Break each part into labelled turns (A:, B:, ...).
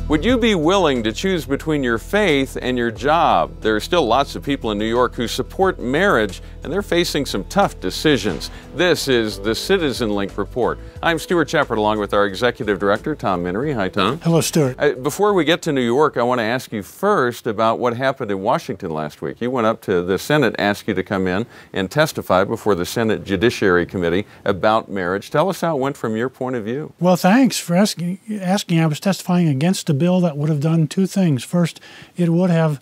A: Would you be willing to choose between your faith and your job? There are still lots of people in New York who support marriage, and they're facing some tough decisions. This is the CitizenLink Report. I'm Stuart Shepard, along with our Executive Director, Tom Minnery. Hi, Tom.
B: Hello, Stuart.
A: Before we get to New York, I want to ask you first about what happened in Washington last week. You went up to the Senate, asked you to come in and testify before the Senate Judiciary Committee about marriage. Tell us how it went from your point of view.
B: Well, thanks for asking. I was testifying against a bill that would have done two things. First, it would have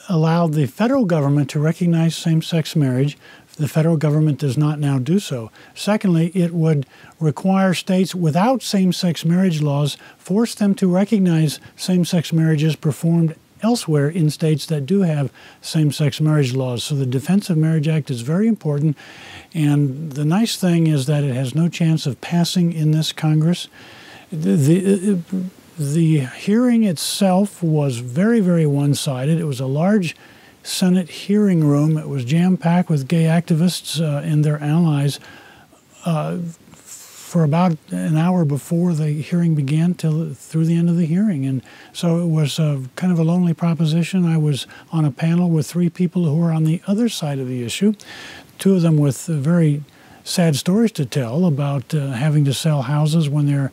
B: allowed the federal government to recognize same-sex marriage. The federal government does not now do so. Secondly, it would require states without same-sex marriage laws, force them to recognize same-sex marriages performed elsewhere in states that do have same-sex marriage laws. So the Defense of Marriage Act is very important. And the nice thing is that it has no chance of passing in this Congress. The hearing itself was very, very one-sided. It was a large Senate hearing room. It was jam-packed with gay activists and their allies for about an hour before the hearing began through the end of the hearing. And so it was kind of a lonely proposition. I was on a panel with three people who were on the other side of the issue, two of them with very sad stories to tell about having to sell houses when their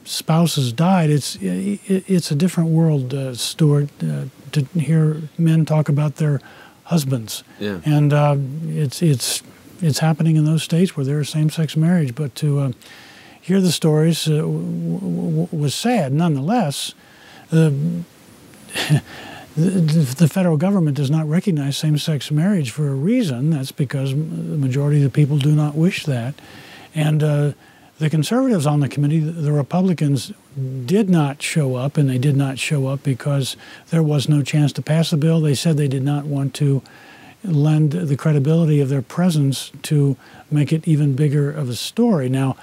B: spouses died. It's a different world, Stuart, to hear men talk about their husbands. Yeah. And it's happening in those states where there is same-sex marriage. But to hear the stories was sad. Nonetheless, the federal government does not recognize same-sex marriage for a reason. That's because the majority of the people do not wish that. And the conservatives on the committee, the Republicans, did not show up, and they did not show up because there was no chance to pass the bill. They said they did not want to lend the credibility of their presence to make it even bigger of a story. Now,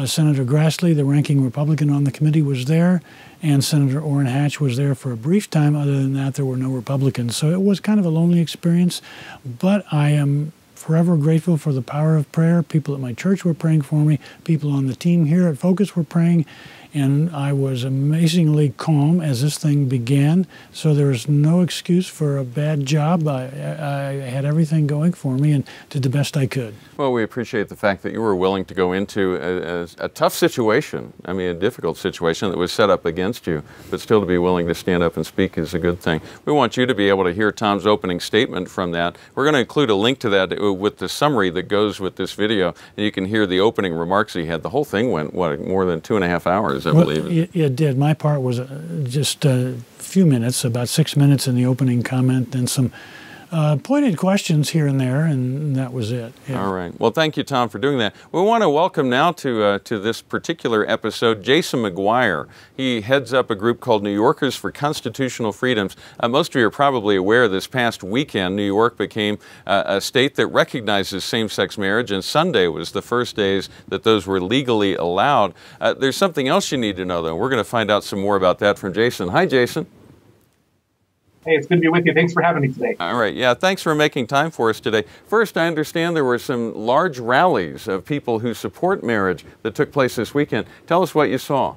B: Senator Grassley, the ranking Republican on the committee, was there, and Senator Orrin Hatch was there for a brief time. Other than that, there were no Republicans. So it was kind of a lonely experience, but I am forever grateful for the power of prayer. People at my church were praying for me. People on the team here at Focus were praying. And I was amazingly calm as this thing began. So there was no excuse for a bad job. I had everything going for me and did the best I could.
A: Well, we appreciate the fact that you were willing to go into a tough situation. I mean, a difficult situation that was set up against you, but still to be willing to stand up and speak is a good thing. We want you to be able to hear Tom's opening statement from that. We're going to include a link to that with the summary that goes with this video, and you can hear the opening remarks he had. The whole thing went, what, more than 2.5 hours, I believe.
B: It did. My part was just a few minutes, about 6 minutes in the opening comment, and some pointed questions here and there, and that was it. Yeah.
A: All right. Well, thank you, Tom, for doing that. We want to welcome now to this particular episode Jason McGuire. He heads up a group called New Yorkers for Constitutional Freedoms. Most of you are probably aware this past weekend, New York became a state that recognizes same-sex marriage, and Sunday was the first days that those were legally allowed. There's something else you need to know, though. We're going to find out some more about that from Jason. Hi, Jason.
C: Hey, it's good to be with you. Thanks for having me today.
A: All right. Yeah, thanks for making time for us today. First, I understand there were some large rallies of people who support marriage that took place this weekend. Tell us what you saw.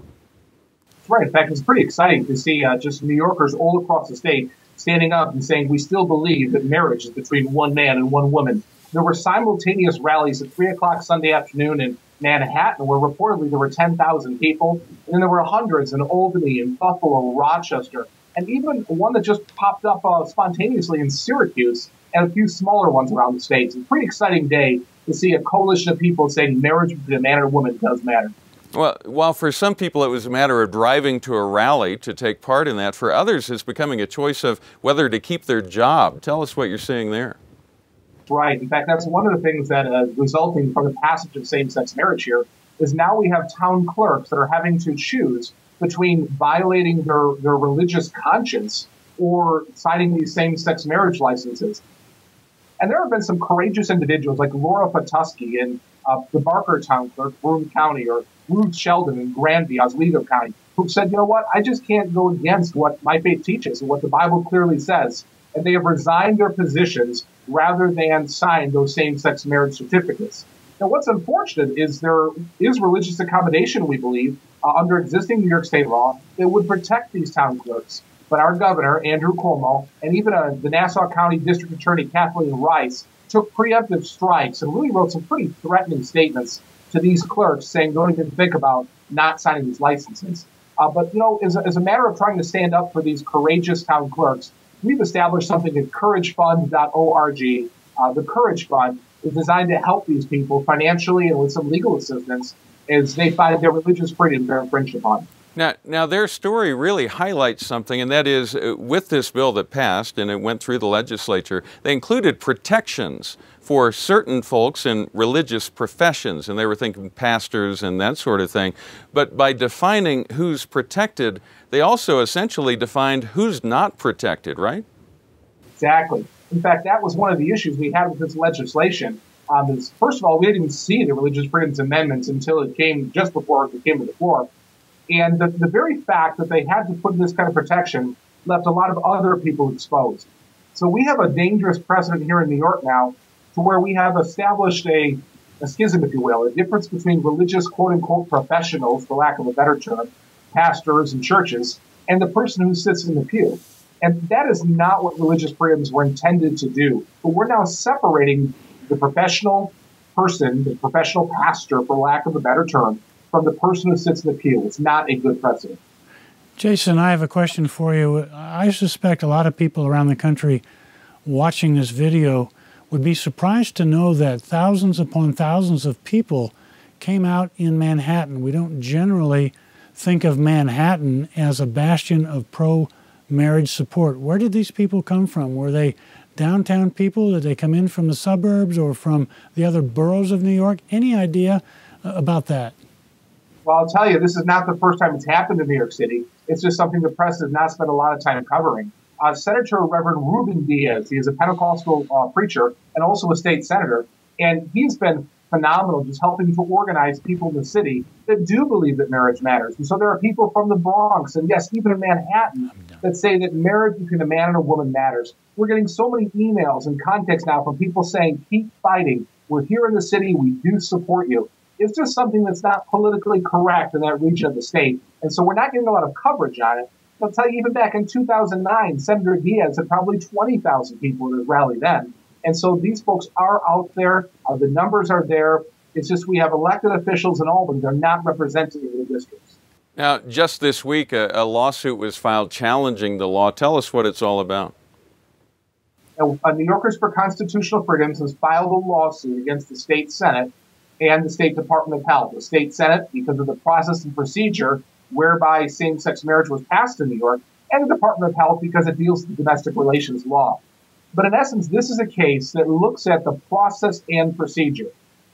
C: Right. In fact, it's pretty exciting to see just New Yorkers all across the state standing up and saying we still believe that marriage is between one man and one woman. There were simultaneous rallies at 3 o'clock Sunday afternoon in Manhattan, where reportedly there were 10,000 people. And then there were hundreds in Albany and Buffalo, Rochester, and even one that just popped up spontaneously in Syracuse, and a few smaller ones around the state. It's a pretty exciting day to see a coalition of people saying marriage between a man and a woman does matter.
A: Well, while for some people it was a matter of driving to a rally to take part in that, for others it's becoming a choice of whether to keep their job. Tell us what you're seeing there.
C: Right. In fact, that's one of the things that is resulting from the passage of same-sex marriage here, is now we have town clerks that are having to choose between violating their religious conscience or signing these same-sex marriage licenses. And there have been some courageous individuals like Laura Patuski in the Barker Town Clerk, Broome County, or Ruth Sheldon in Granby, Oswego County, who said, you know what, I just can't go against what my faith teaches and what the Bible clearly says. And they have resigned their positions rather than sign those same-sex marriage certificates. Now, what's unfortunate is there is religious accommodation, we believe, under existing New York State law that would protect these town clerks. But our governor, Andrew Cuomo, and even the Nassau County District Attorney, Kathleen Rice, took preemptive strikes and really wrote some pretty threatening statements to these clerks saying, don't even think about not signing these licenses. But, as a matter of trying to stand up for these courageous town clerks, we've established something at couragefund.org. The Courage Fund is designed to help these people financially and with some legal assistance as they find their religious freedoms are infringed upon.
A: Now, their story really highlights something, and that is with this bill that passed and it went through the legislature, they included protections for certain folks in religious professions, and they were thinking pastors and that sort of thing. But by defining who's protected, they also essentially defined who's not protected, right?
C: Exactly. In fact, that was one of the issues we had with this legislation. First of all, we didn't even see the Religious Freedoms Amendments until it came just before it came to the floor. And the very fact that they had to put this kind of protection left a lot of other people exposed. So we have a dangerous precedent here in New York now to where we have established a schism, if you will, a difference between religious quote-unquote professionals, for lack of a better term, pastors and churches, and the person who sits in the pew. And that is not what religious freedoms were intended to do. But we're now separating the professional person, the professional pastor, for lack of a better term, from the person who sits in the pew. It's not a good precedent.
B: Jason, I have a question for you. I suspect a lot of people around the country watching this video would be surprised to know that thousands upon thousands of people came out in Manhattan. We don't generally think of Manhattan as a bastion of pro-marriage support. Where did these people come from? Were they downtown people? Did they come in from the suburbs or from the other boroughs of New York? Any idea about that?
C: Well, I'll tell you, this is not the first time it's happened in New York City. It's just something the press has not spent a lot of time covering. Senator Reverend Ruben Diaz, he is a Pentecostal preacher and also a state senator, and he's been phenomenal just helping to organize people in the city that do believe that marriage matters. And so there are people from the Bronx, and yes, even in Manhattan, that say that marriage between a man and a woman matters. We're getting so many emails and contacts now from people saying, keep fighting. We're here in the city. We do support you. It's just something that's not politically correct in that region of the state. And so we're not getting a lot of coverage on it. I'll tell you, even back in 2009, Senator Diaz had probably 20,000 people at his rally then. And so these folks are out there. The numbers are there. It's just we have elected officials in Albany. They're not representing the districts.
A: Now, just this week, a lawsuit was filed challenging the law. Tell us what it's all about.
C: New Yorkers for Constitutional Freedoms has filed a lawsuit against the state Senate and the State Department of Health. The state Senate, because of the process and procedure whereby same-sex marriage was passed in New York, and the Department of Health because it deals with domestic relations law. But in essence, this is a case that looks at the process and procedure.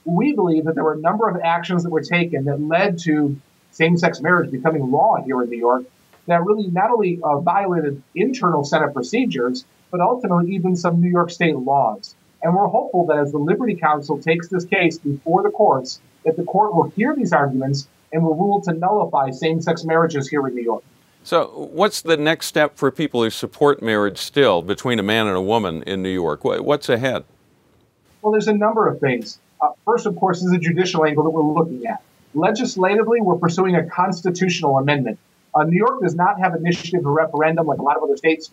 C: We believe that there were a number of actions that were taken that led to same-sex marriage becoming law here in New York that really not only violated internal Senate procedures, but ultimately even some New York state laws. And we're hopeful that as the Liberty Council takes this case before the courts, that the court will hear these arguments and will rule to nullify same-sex marriages here in New York.
A: So what's the next step for people who support marriage still between a man and a woman in New York? What's ahead?
C: Well, there's a number of things. First, of course, is a judicial angle that we're looking at. Legislatively, we're pursuing a constitutional amendment. New York does not have initiative or referendum like a lot of other states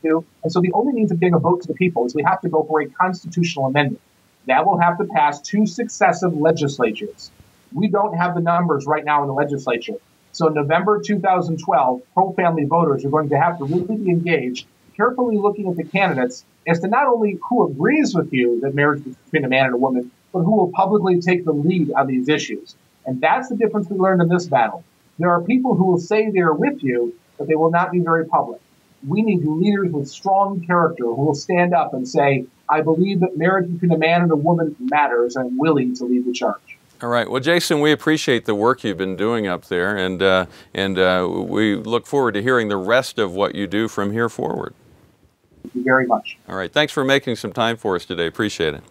C: do. And so the only means of getting a vote to the people is we have to go for a constitutional amendment. That will have to pass 2 successive legislatures. We don't have the numbers right now in the legislature. So in November 2012, pro-family voters are going to have to really be engaged, carefully looking at the candidates as to not only who agrees with you that marriage is between a man and a woman, but who will publicly take the lead on these issues. And that's the difference we learned in this battle. There are people who will say they're with you, but they will not be very public. We need leaders with strong character who will stand up and say, I believe that marriage between a man and a woman matters and I'm willing to lead the charge.
A: All right. Well, Jason, we appreciate the work you've been doing up there, and we look forward to hearing the rest of what you do from here forward.
C: Thank you very much.
A: All right. Thanks for making some time for us today. Appreciate it.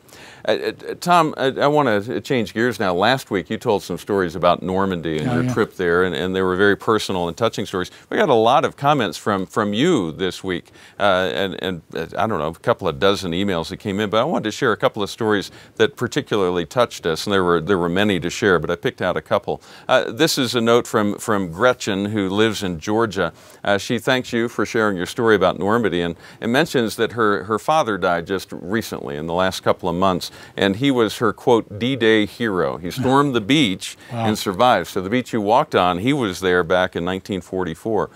A: Tom, I want to change gears now. Last week, you told some stories about Normandy and your trip there, and they were very personal and touching stories. We got a lot of comments from you this week, and I don't know, a couple of dozen emails that came in, but I wanted to share a couple of stories that particularly touched us, and there were many to share, but I picked out a couple. This is a note from Gretchen, who lives in Georgia. She thanks you for sharing your story about Normandy, and mentions that her father died just recently in the last couple of months. And he was her, quote, D-Day hero. He stormed the beach and survived. So the beach you walked on, he was there back in 1944.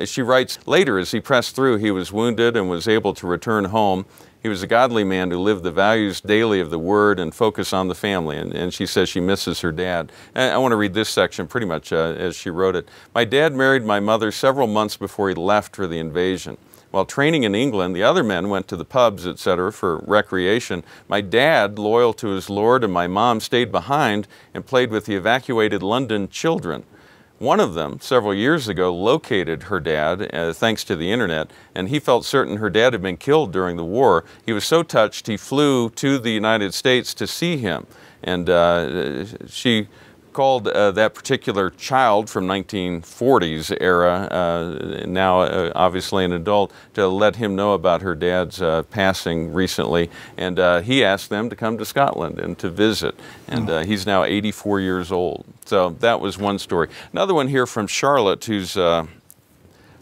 A: She writes, later, as he pressed through, he was wounded and was able to return home. He was a godly man who lived the values daily of the Word and focus on the family. And she says she misses her dad. And I want to read this section pretty much as she wrote it. My dad married my mother several months before he left for the invasion. While training in England, the other men went to the pubs, etc., for recreation. My dad, loyal to his Lord, and my mom stayed behind and played with the evacuated London children. One of them, several years ago, located her dad, thanks to the internet, and he felt certain her dad had been killed during the war. He was so touched, he flew to the United States to see him. And she called that particular child from 1940s era, now obviously an adult, to let him know about her dad's passing recently. And he asked them to come to Scotland and to visit. And he's now 84 years old. So that was one story. Another one here from Charlotte, who's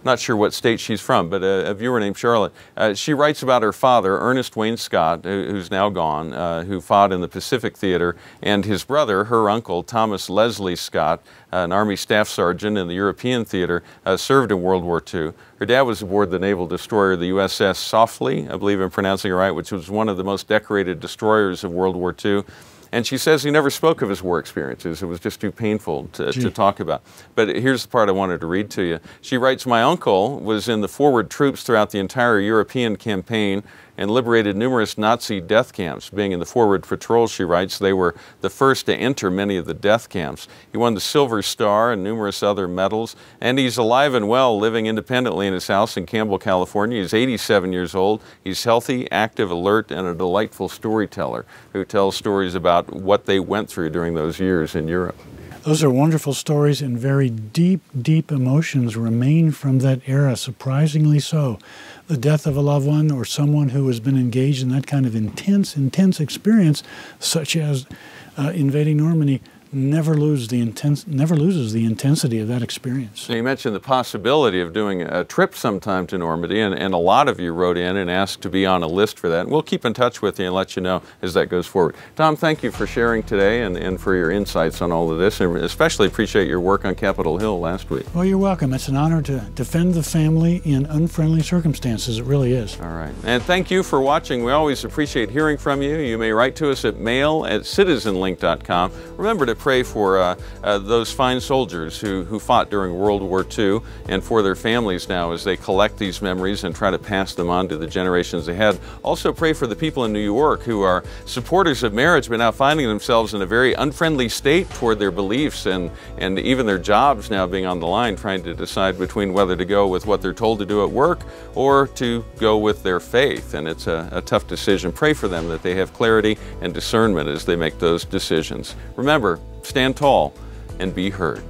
A: not sure what state she's from, but a viewer named Charlotte. She writes about her father, Ernest Wayne Scott, who's now gone, who fought in the Pacific Theater, and his brother, her uncle, Thomas Leslie Scott, an Army Staff Sergeant in the European Theater, served in World War II. Her dad was aboard the naval destroyer, the USS Softly, I believe I'm pronouncing it right, which was one of the most decorated destroyers of World War II. And she says he never spoke of his war experiences. It was just too painful to talk about. But here's the part I wanted to read to you. She writes, my uncle was in the forward troops throughout the entire European campaign and liberated numerous Nazi death camps. Being in the forward patrol, she writes, they were the first to enter many of the death camps. He won the Silver Star and numerous other medals, and he's alive and well, living independently in his house in Campbell, California. He's 87 years old. He's healthy, active, alert, and a delightful storyteller who tells stories about what they went through during those years in Europe.
B: Those are wonderful stories, and very deep, deep emotions remain from that era, surprisingly so. The death of a loved one or someone who has been engaged in that kind of intense experience, such as invading Normandy, never loses the intensity of that experience.
A: So you mentioned the possibility of doing a trip sometime to Normandy, and a lot of you wrote in and asked to be on a list for that. And we'll keep in touch with you and let you know as that goes forward. Tom, thank you for sharing today and for your insights on all of this, and especially appreciate your work on Capitol Hill last week.
B: Well, you're welcome. It's an honor to defend the family in unfriendly circumstances. It really is.
A: All right. And thank you for watching. We always appreciate hearing from you. You may write to us at mail@citizenlink.com. Remember to pray for those fine soldiers who fought during World War II and for their families now as they collect these memories and try to pass them on to the generations ahead. Also pray for the people in New York who are supporters of marriage but now finding themselves in a very unfriendly state toward their beliefs and even their jobs now being on the line, trying to decide between whether to go with what they're told to do at work or to go with their faith. And it's a tough decision. Pray for them that they have clarity and discernment as they make those decisions. Remember, stand tall and be heard.